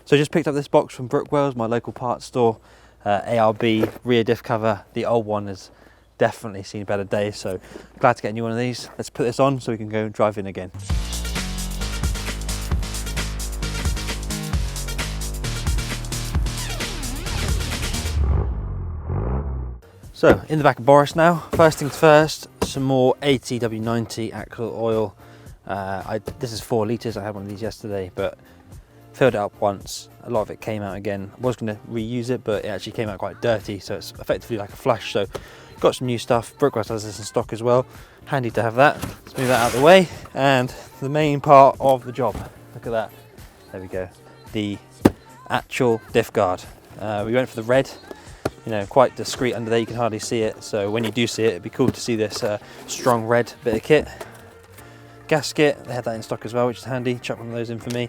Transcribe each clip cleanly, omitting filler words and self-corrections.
So I just picked up this box from Brookwell's, my local parts store. ARB rear diff cover. The old one has definitely seen better days, so glad to get a new one of these. Let's put this on so we can go drive in again. So in the back of Boris now. First things first, some more ATW90 Axle oil. This is 4 litres. I had one of these yesterday, but filled it up once. A lot of it came out again. I was going to reuse it, but it actually came out quite dirty, so it's effectively like a flush. So got some new stuff. Brookwell's has this in stock as well. Handy to have that. Let's move that out of the way. And the main part of the job. Look at that. There we go. The actual diff guard. We went for the red. You know, quite discreet under there, you can hardly see it. So when you do see it, it'd be cool to see this strong red bit of kit. Gasket, they had that in stock as well, which is handy. Chuck one of those in for me.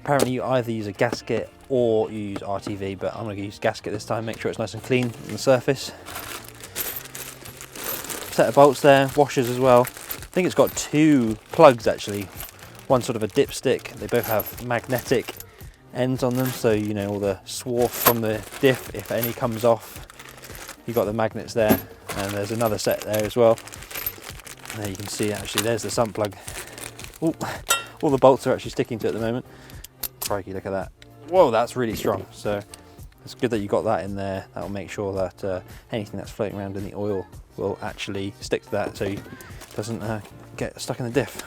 Apparently you either use a gasket or you use RTV, but I'm going to use gasket this time, make sure it's nice and clean on the surface. Set of bolts there, washers as well. I think it's got 2 plugs actually. One sort of a dipstick. They both have magnetic ends on them, so you know all the swarf from the diff, if any comes off, you've got the magnets there. And there's another set there as well. There you can see actually there's the sump plug. Ooh, all the bolts are actually sticking to it at the moment. Crikey, look at that. Whoa, that's really strong. So it's good that you got that in there. That will make sure that anything that's floating around in the oil will actually stick to that, so it doesn't get stuck in the diff.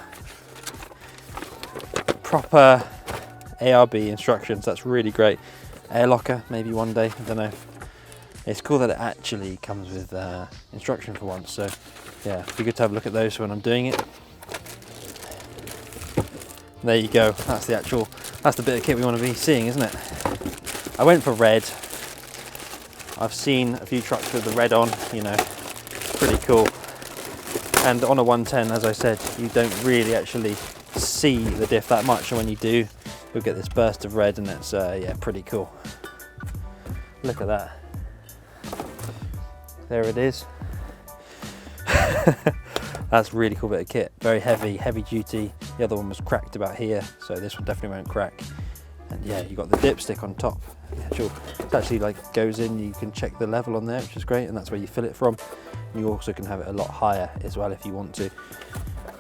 Proper ARB instructions, that's really great. Air locker, maybe one day, I don't know. It's cool that it actually comes with instruction for once, so yeah, it'd be good to have a look at those when I'm doing it. There you go, that's the bit of kit we want to be seeing, isn't it? I went for red. I've seen a few trucks with the red on, you know, pretty cool. And on a 110, as I said, you don't really actually see the diff that much, and when you do, you'll get this burst of red, and it's yeah, pretty cool. Look at that. There it is. That's a really cool bit of kit. Very heavy, heavy duty. The other one was cracked about here, so this one definitely won't crack. And yeah, you got the dipstick on top. It actually like goes in, you can check the level on there, which is great, and that's where you fill it from. You also can have it a lot higher as well if you want to.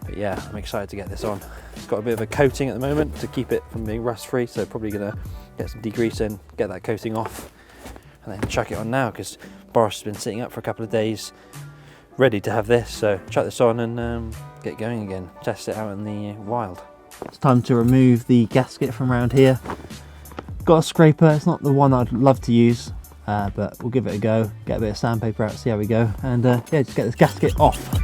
But yeah, I'm excited to get this on. It's got a bit of a coating at the moment to keep it from being rust free, so probably gonna get some degrease in, get that coating off, and then chuck it on now, because Boris has been sitting up for a couple of days ready to have this. So chuck this on and get going again, test it out in the wild. It's time to remove the gasket from around here. Got a scraper. It's not the one I'd love to use, but we'll give it a go, get a bit of sandpaper out, see how we go, and yeah, just get this gasket off.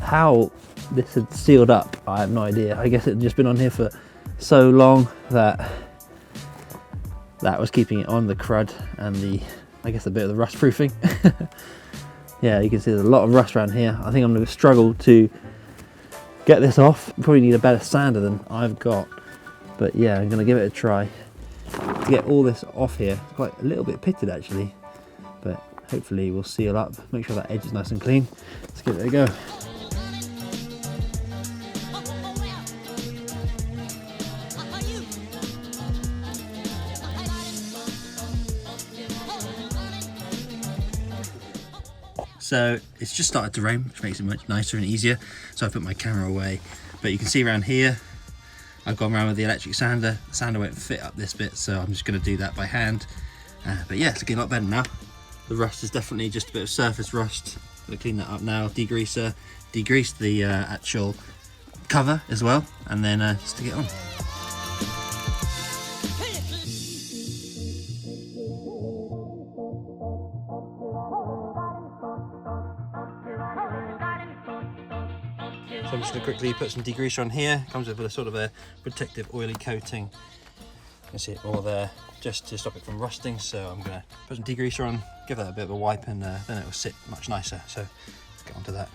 How this had sealed up, I have no idea. I guess it had just been on here for so long that was keeping it on, the crud and the, I guess, a bit of the rust proofing. Yeah, you can see there's a lot of rust around here. I think I'm going to struggle to get this off. Probably need a better sander than I've got, but yeah, I'm going to give it a try to get all this off here. It's quite a little bit pitted actually, but hopefully we'll seal up, make sure that edge is nice and clean. Let's give it a go. So it's just started to rain, which makes it much nicer and easier. So I put my camera away, but you can see around here, I've gone around with the electric sander. The sander won't fit up this bit, so I'm just gonna do that by hand. But yeah, it's looking a lot better now. The rust is definitely just a bit of surface rust. I'm gonna clean that up now, degrease the actual cover as well, and then stick it on. So I'm just going to quickly put some degreaser on here. Comes with a sort of a protective oily coating. You can see it all there, just to stop it from rusting. So I'm going to put some degreaser on, give that a bit of a wipe, and then it will sit much nicer. So let's get onto that.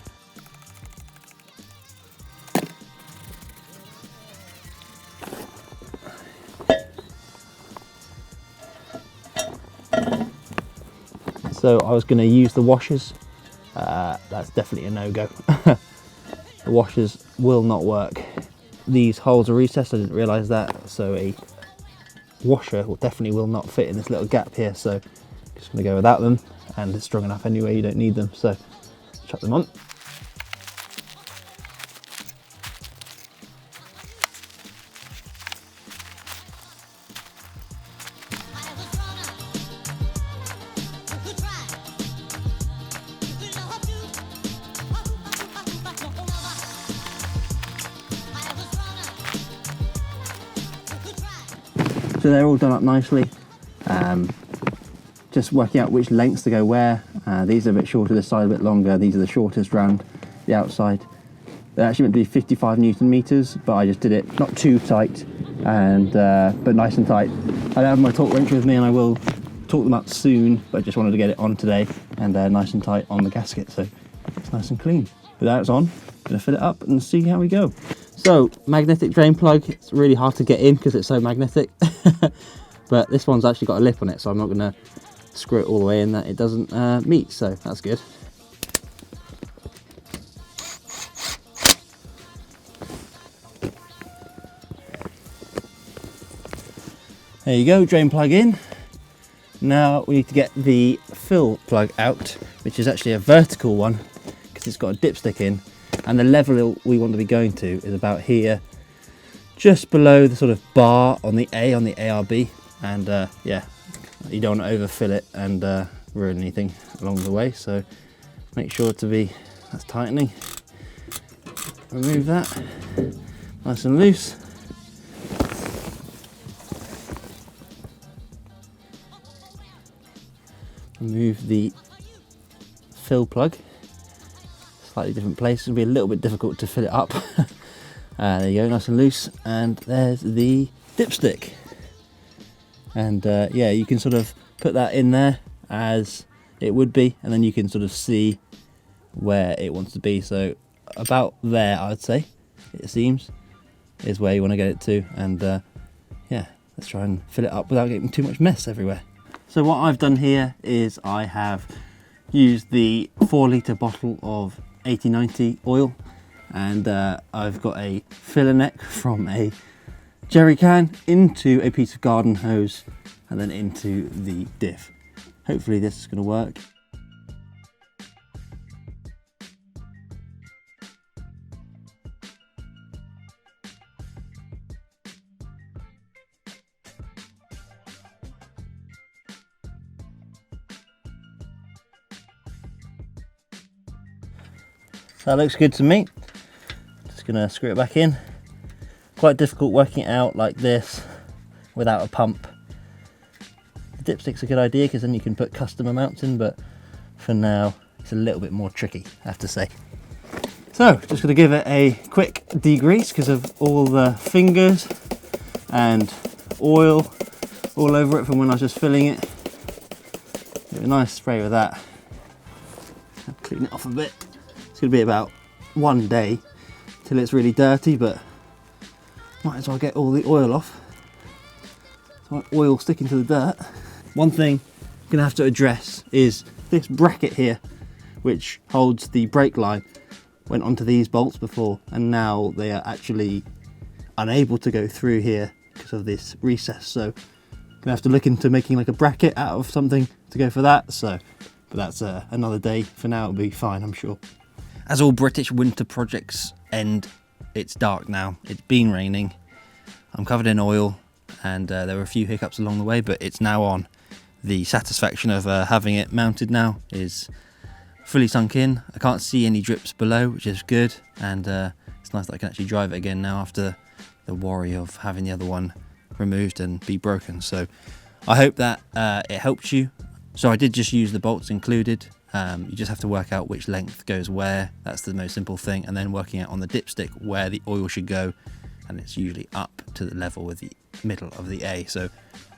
So I was going to use the washers. That's definitely a no-go. The washers will not work. These holes are recessed, I didn't realise that, so a washer definitely will not fit in this little gap here, so just going to go without them, and it's strong enough anyway, you don't need them, so chuck them on. So they're all done up nicely. Just working out which lengths to go where. These are a bit shorter, this side a bit longer. These are the shortest round the outside. They're actually meant to be 55 Newton meters, but I just did it not too tight, and but nice and tight. I have my torque wrench with me, and I will torque them up soon, but I just wanted to get it on today, and they're nice and tight on the gasket, so it's nice and clean. But now it's on, I'm gonna fill it up and see how we go. So, magnetic drain plug, it's really hard to get in because it's so magnetic. But this one's actually got a lip on it, so I'm not going to screw it all the way in that it doesn't meet, so that's good. There you go, drain plug in. Now we need to get the fill plug out, which is actually a vertical one because it's got a dipstick in. And the level we want to be going to is about here, just below the sort of bar on the A, on the ARB. And yeah, you don't want to overfill it and ruin anything along the way. So make sure to be, that's tightening. Remove that, nice and loose. Remove the fill plug. Slightly different place, it'll be a little bit difficult to fill it up. There you go, nice and loose, and there's the dipstick. And yeah, you can sort of put that in there as it would be, and then you can sort of see where it wants to be. So about there, I would say, it seems, is where you want to get it to. And yeah, let's try and fill it up without getting too much mess everywhere. So what I've done here is I have used the 4-litre bottle of 80/90 oil, and I've got a filler neck from a jerry can into a piece of garden hose and then into the diff. Hopefully this is going to work. That looks good to me. Just gonna screw it back in. Quite difficult working it out like this without a pump. The dipstick's a good idea because then you can put custom amounts in, but for now it's a little bit more tricky, I have to say. So just gonna give it a quick degrease because of all the fingers and oil all over it from when I was just filling it. Give it a nice spray with that. Clean it off a bit. It's going to be about one day till it's really dirty, but might as well get all the oil off. So oil sticking to the dirt. One thing I'm going to have to address is this bracket here, which holds the brake line, went onto these bolts before, and now they are actually unable to go through here because of this recess. So I'm going to have to look into making like a bracket out of something to go for that. So, but that's another day. For now, it'll be fine, I'm sure. As all British winter projects end, it's dark now. It's been raining. I'm covered in oil, and there were a few hiccups along the way, but it's now on. The satisfaction of having it mounted now is fully sunk in. I can't see any drips below, which is good, and it's nice that I can actually drive it again now after the worry of having the other one removed and be broken. So I hope that it helped you. So I did just use the bolts included. You just have to work out which length goes where. That's the most simple thing, and then working out on the dipstick where the oil should go, and it's usually up to the level with the middle of the A. So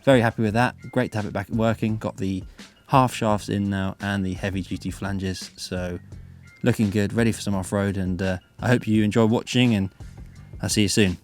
very happy with that. Great to have it back working. Got the half shafts in now and the heavy duty flanges, so looking good, ready for some off-road. And I hope you enjoy watching, and I'll see you soon.